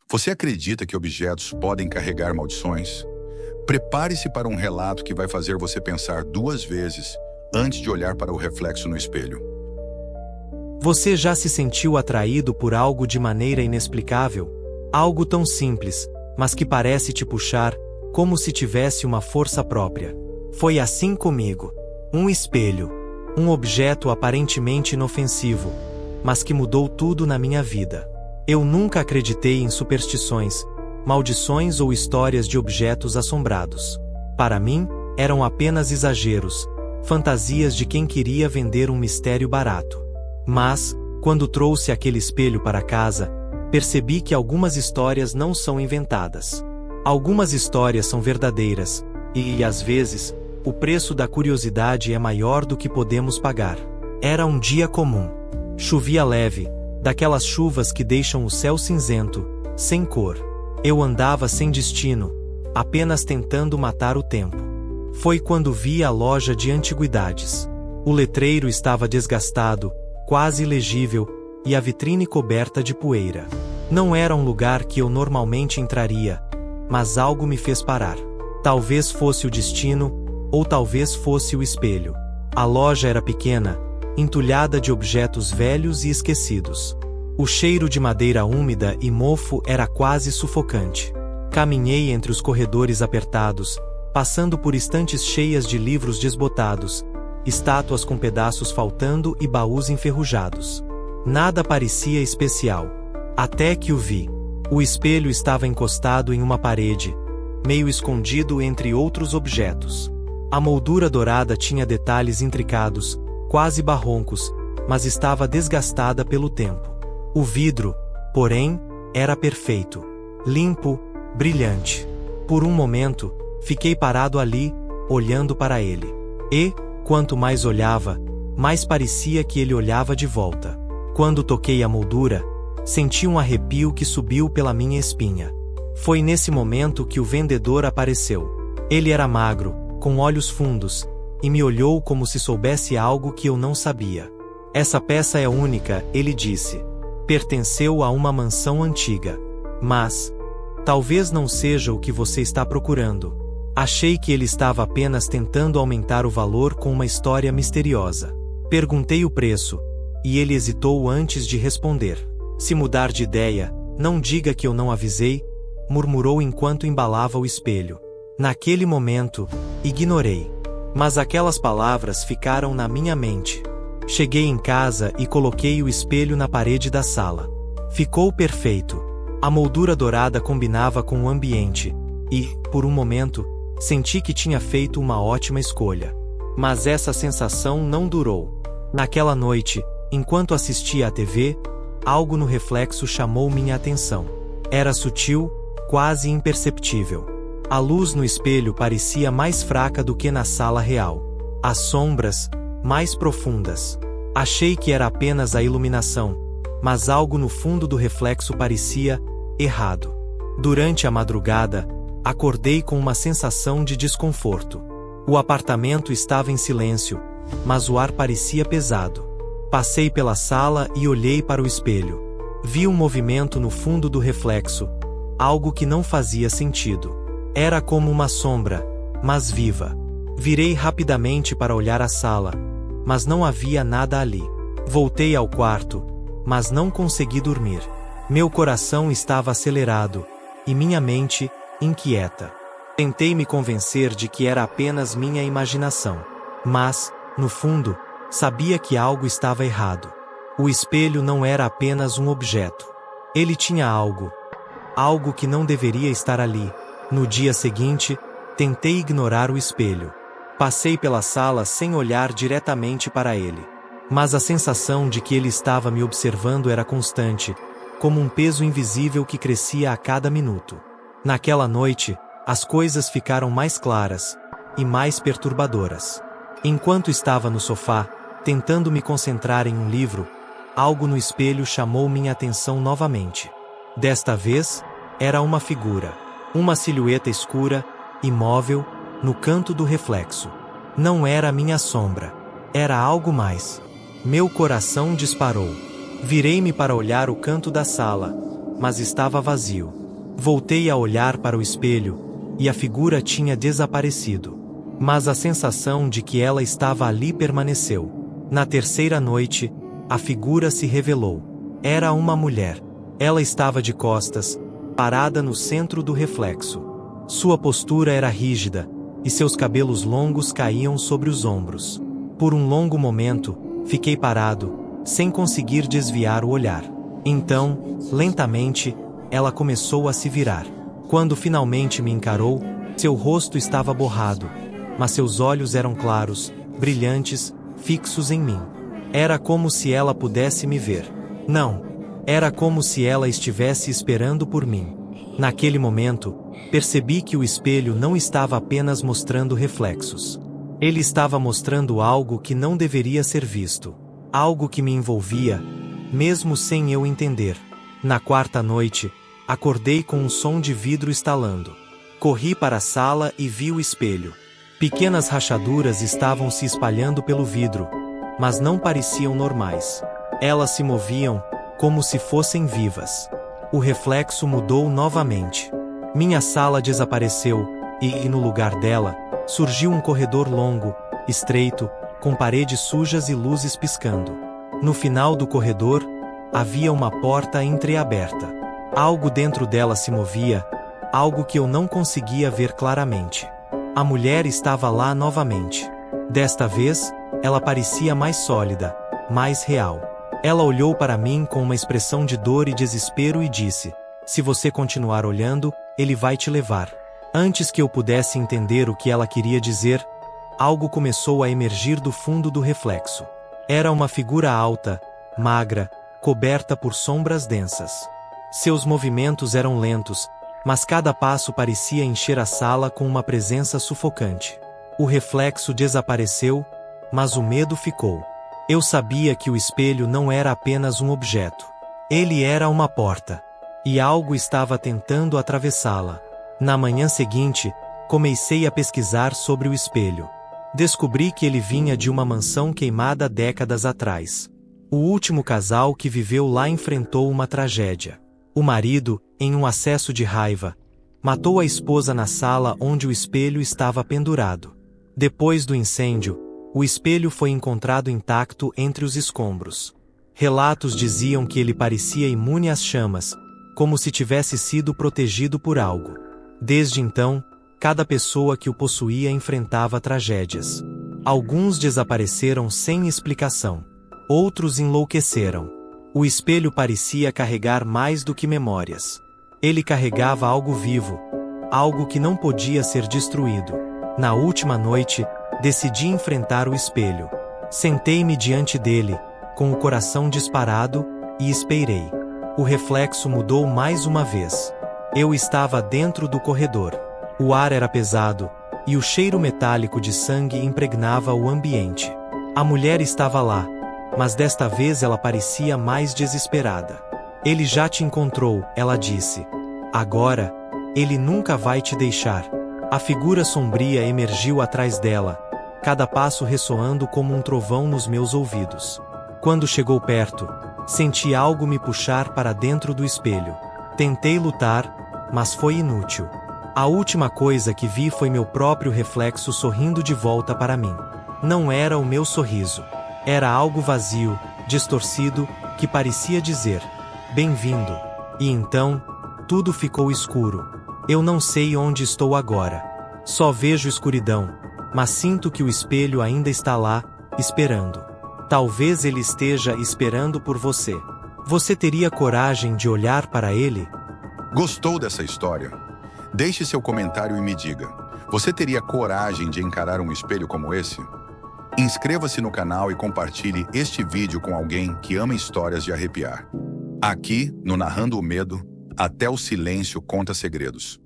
Você acredita que objetos podem carregar maldições? Prepare-se para um relato que vai fazer você pensar duas vezes antes de olhar para o reflexo no espelho. Você já se sentiu atraído por algo de maneira inexplicável? Algo tão simples, mas que parece te puxar, como se tivesse uma força própria. Foi assim comigo. Um espelho. Um objeto aparentemente inofensivo, mas que mudou tudo na minha vida. Eu nunca acreditei em superstições, maldições ou histórias de objetos assombrados. Para mim, eram apenas exageros, fantasias de quem queria vender um mistério barato. Mas, quando trouxe aquele espelho para casa, percebi que algumas histórias não são inventadas. Algumas histórias são verdadeiras, e, às vezes, o preço da curiosidade é maior do que podemos pagar. Era um dia comum. Chovia leve, daquelas chuvas que deixam o céu cinzento, sem cor. Eu andava sem destino, apenas tentando matar o tempo. Foi quando vi a loja de antiguidades. O letreiro estava desgastado, quase ilegível, e a vitrine coberta de poeira. Não era um lugar que eu normalmente entraria, mas algo me fez parar. Talvez fosse o destino, ou talvez fosse o espelho. A loja era pequena, entulhada de objetos velhos e esquecidos. O cheiro de madeira úmida e mofo era quase sufocante. Caminhei entre os corredores apertados, passando por estantes cheias de livros desbotados, estátuas com pedaços faltando e baús enferrujados. Nada parecia especial. Até que o vi. O espelho estava encostado em uma parede, meio escondido entre outros objetos. A moldura dourada tinha detalhes intricados, quase barroncos, mas estava desgastada pelo tempo. O vidro, porém, era perfeito. Limpo, brilhante. Por um momento, fiquei parado ali, olhando para ele. E, quanto mais olhava, mais parecia que ele olhava de volta. Quando toquei a moldura, senti um arrepio que subiu pela minha espinha. Foi nesse momento que o vendedor apareceu. Ele era magro, com olhos fundos, e me olhou como se soubesse algo que eu não sabia. Essa peça é única, ele disse. Pertenceu a uma mansão antiga. Mas, talvez não seja o que você está procurando. Achei que ele estava apenas tentando aumentar o valor com uma história misteriosa. Perguntei o preço, e ele hesitou antes de responder. Se mudar de ideia, não diga que eu não avisei, murmurou enquanto embalava o espelho. Naquele momento, ignorei. Mas aquelas palavras ficaram na minha mente. Cheguei em casa e coloquei o espelho na parede da sala. Ficou perfeito. A moldura dourada combinava com o ambiente, e, por um momento, senti que tinha feito uma ótima escolha. Mas essa sensação não durou. Naquela noite, enquanto assistia à TV, algo no reflexo chamou minha atenção. Era sutil, quase imperceptível. A luz no espelho parecia mais fraca do que na sala real. As sombras, mais profundas. Achei que era apenas a iluminação, mas algo no fundo do reflexo parecia errado. Durante a madrugada, acordei com uma sensação de desconforto. O apartamento estava em silêncio, mas o ar parecia pesado. Passei pela sala e olhei para o espelho. Vi um movimento no fundo do reflexo, algo que não fazia sentido. Era como uma sombra, mas viva. Virei rapidamente para olhar a sala, mas não havia nada ali. Voltei ao quarto, mas não consegui dormir. Meu coração estava acelerado, e minha mente, inquieta. Tentei me convencer de que era apenas minha imaginação. Mas, no fundo, sabia que algo estava errado. O espelho não era apenas um objeto. Ele tinha algo. Algo que não deveria estar ali. No dia seguinte, tentei ignorar o espelho. Passei pela sala sem olhar diretamente para ele. Mas a sensação de que ele estava me observando era constante, como um peso invisível que crescia a cada minuto. Naquela noite, as coisas ficaram mais claras e mais perturbadoras. Enquanto estava no sofá, tentando me concentrar em um livro, algo no espelho chamou minha atenção novamente. Desta vez, era uma figura. Uma silhueta escura, imóvel, no canto do reflexo. Não era minha sombra. Era algo mais. Meu coração disparou. Virei-me para olhar o canto da sala, mas estava vazio. Voltei a olhar para o espelho, e a figura tinha desaparecido. Mas a sensação de que ela estava ali permaneceu. Na terceira noite, a figura se revelou. Era uma mulher. Ela estava de costas, parada no centro do reflexo. Sua postura era rígida, e seus cabelos longos caíam sobre os ombros. Por um longo momento, fiquei parado, sem conseguir desviar o olhar. Então, lentamente, ela começou a se virar. Quando finalmente me encarou, seu rosto estava borrado, mas seus olhos eram claros, brilhantes, fixos em mim. Era como se ela pudesse me ver. Não, era como se ela estivesse esperando por mim. Naquele momento, percebi que o espelho não estava apenas mostrando reflexos. Ele estava mostrando algo que não deveria ser visto. Algo que me envolvia, mesmo sem eu entender. Na quarta noite, acordei com um som de vidro estalando. Corri para a sala e vi o espelho. Pequenas rachaduras estavam se espalhando pelo vidro, mas não pareciam normais. Elas se moviam, como se fossem vivas. O reflexo mudou novamente. Minha sala desapareceu, e no lugar dela, surgiu um corredor longo, estreito, com paredes sujas e luzes piscando. No final do corredor, havia uma porta entreaberta. Algo dentro dela se movia, algo que eu não conseguia ver claramente. A mulher estava lá novamente. Desta vez, ela parecia mais sólida, mais real. Ela olhou para mim com uma expressão de dor e desespero e disse: "Se você continuar olhando, ele vai te levar." Antes que eu pudesse entender o que ela queria dizer, algo começou a emergir do fundo do reflexo. Era uma figura alta, magra, coberta por sombras densas. Seus movimentos eram lentos, mas cada passo parecia encher a sala com uma presença sufocante. O reflexo desapareceu, mas o medo ficou. Eu sabia que o espelho não era apenas um objeto. Ele era uma porta. E algo estava tentando atravessá-la. Na manhã seguinte, comecei a pesquisar sobre o espelho. Descobri que ele vinha de uma mansão queimada décadas atrás. O último casal que viveu lá enfrentou uma tragédia. O marido, em um acesso de raiva, matou a esposa na sala onde o espelho estava pendurado. Depois do incêndio, o espelho foi encontrado intacto entre os escombros. Relatos diziam que ele parecia imune às chamas, como se tivesse sido protegido por algo. Desde então, cada pessoa que o possuía enfrentava tragédias. Alguns desapareceram sem explicação. Outros enlouqueceram. O espelho parecia carregar mais do que memórias. Ele carregava algo vivo, algo que não podia ser destruído. Na última noite, decidi enfrentar o espelho. Sentei-me diante dele, com o coração disparado, e esperei. O reflexo mudou mais uma vez. Eu estava dentro do corredor. O ar era pesado, e o cheiro metálico de sangue impregnava o ambiente. A mulher estava lá, mas desta vez ela parecia mais desesperada. "Ele já te encontrou", ela disse. "Agora, ele nunca vai te deixar." A figura sombria emergiu atrás dela, cada passo ressoando como um trovão nos meus ouvidos. Quando chegou perto, senti algo me puxar para dentro do espelho. Tentei lutar, mas foi inútil. A última coisa que vi foi meu próprio reflexo sorrindo de volta para mim. Não era o meu sorriso. Era algo vazio, distorcido, que parecia dizer: "Bem-vindo." E então, tudo ficou escuro. Eu não sei onde estou agora. Só vejo escuridão, mas sinto que o espelho ainda está lá, esperando. Talvez ele esteja esperando por você. Você teria coragem de olhar para ele? Gostou dessa história? Deixe seu comentário e me diga: você teria coragem de encarar um espelho como esse? Inscreva-se no canal e compartilhe este vídeo com alguém que ama histórias de arrepiar. Aqui, no Narrando o Medo, até o silêncio conta segredos.